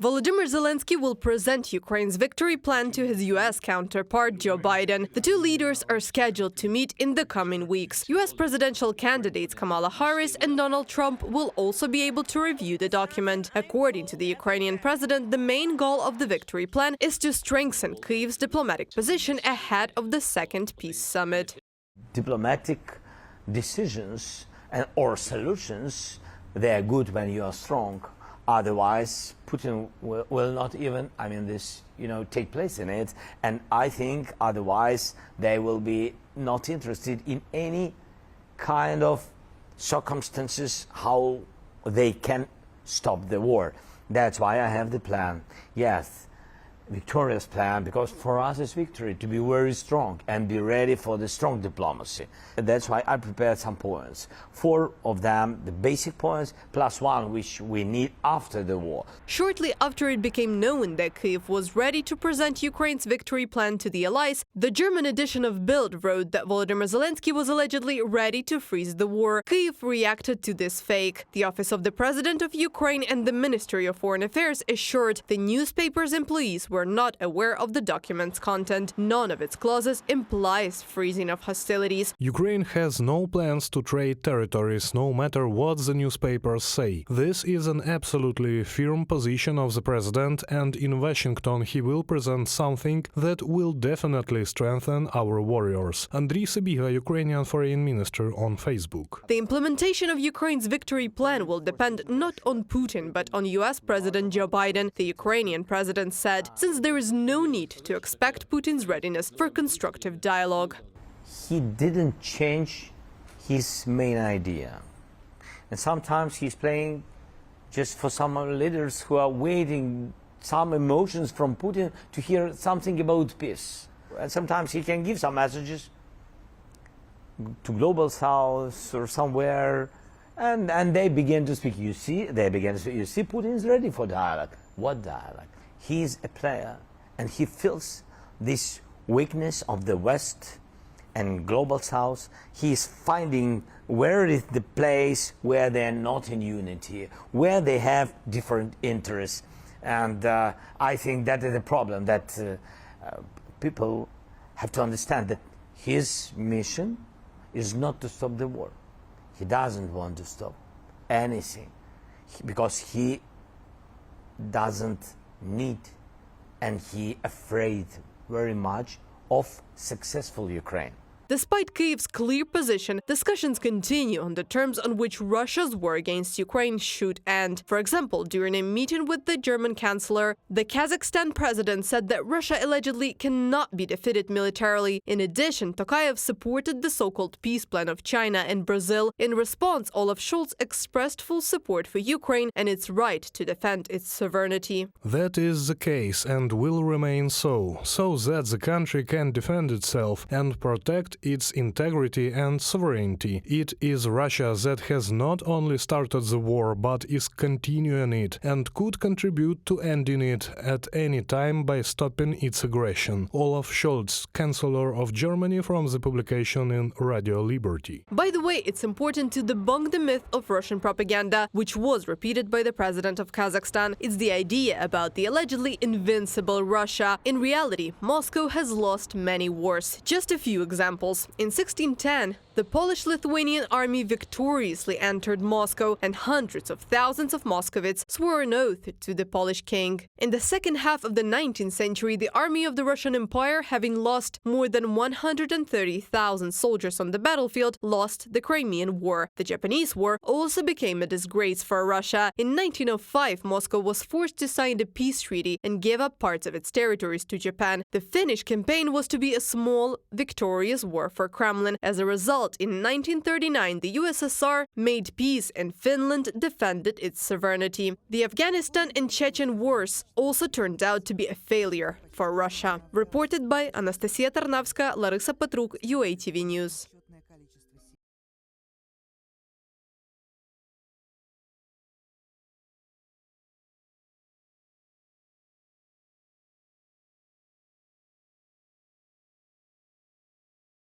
Volodymyr Zelenskyy will present Ukraine's victory plan to his U.S. counterpart, Joe Biden. The two leaders are scheduled to meet in the coming weeks. U.S. presidential candidates Kamala Harris and Donald Trump will also be able to review the document. According to the Ukrainian president, the main goal of the victory plan is to strengthen Kyiv's diplomatic position ahead of the Second Peace Summit. Diplomatic decisions or solutions, they are good when you are strong. Otherwise, Putin will not even, take place in it. And I think otherwise they will be not interested in any kind of circumstances how they can stop the war. That's why I have the plan. Yes, victorious plan, because for us it's victory to be very strong and be ready for the strong diplomacy. That's why I prepared some points. 4 of them, the basic points, plus 1 which we need after the war. Shortly after it became known that Kyiv was ready to present Ukraine's victory plan to the allies, the German edition of Bild wrote that Volodymyr Zelenskyy was allegedly ready to freeze the war. Kyiv reacted to this fake. The Office of the President of Ukraine and the Ministry of Foreign Affairs assured the newspaper's employees were not aware of the document's content. None of its clauses implies freezing of hostilities. Ukraine has no plans to trade territories, no matter what the newspapers say. This is an absolutely firm position of the president, and in Washington he will present something that will definitely strengthen our warriors. Andriy Sybiga, Ukrainian Foreign Minister, on Facebook. The implementation of Ukraine's victory plan will depend not on Putin, but on U.S. President Joe Biden, the Ukrainian president said, since there is no need to expect Putin's readiness for constructive dialogue. He didn't change his main idea. And sometimes he's playing just for some leaders who are waiting some emotions from Putin to hear something about peace. And sometimes he can give some messages to Global South or somewhere, and they begin to speak. You see, Putin is ready for dialogue. What dialogue? He is a player, and he feels this weakness of the West and Global South. He is finding where is the place where they are not in unity, where they have different interests. And I think that is the problem, that people have to understand that his mission is not to stop the war. He doesn't want to stop anything because he doesn't need, and he afraid very much of successful Ukraine. Despite Kyiv's clear position, discussions continue on the terms on which Russia's war against Ukraine should end. For example, during a meeting with the German chancellor, the Kazakhstan president said that Russia allegedly cannot be defeated militarily. In addition, Tokayev supported the so-called peace plan of China and Brazil. In response, Olaf Scholz expressed full support for Ukraine and its right to defend its sovereignty. That is the case and will remain so that the country can defend itself and protect its integrity and sovereignty. It is Russia that has not only started the war, but is continuing it and could contribute to ending it at any time by stopping its aggression. Olaf Scholz, Chancellor of Germany, from the publication in Radio Liberty. By the way, it's important to debunk the myth of Russian propaganda, which was repeated by the president of Kazakhstan. It's the idea about the allegedly invincible Russia. In reality, Moscow has lost many wars. Just a few examples. In 1610, the Polish-Lithuanian army victoriously entered Moscow, and hundreds of thousands of Muscovites swore an oath to the Polish king. In the second half of the 19th century, the army of the Russian Empire, having lost more than 130,000 soldiers on the battlefield, lost the Crimean War. The Japanese War also became a disgrace for Russia. In 1905, Moscow was forced to sign the peace treaty and gave up parts of its territories to Japan. The Finnish campaign was to be a small, victorious war for Kremlin. As a result, in 1939, the USSR made peace and Finland defended its sovereignty. The Afghanistan and Chechen wars also turned out to be a failure for Russia. Reported by Anastasia Tarnavska, Larisa Petruk, UATV News.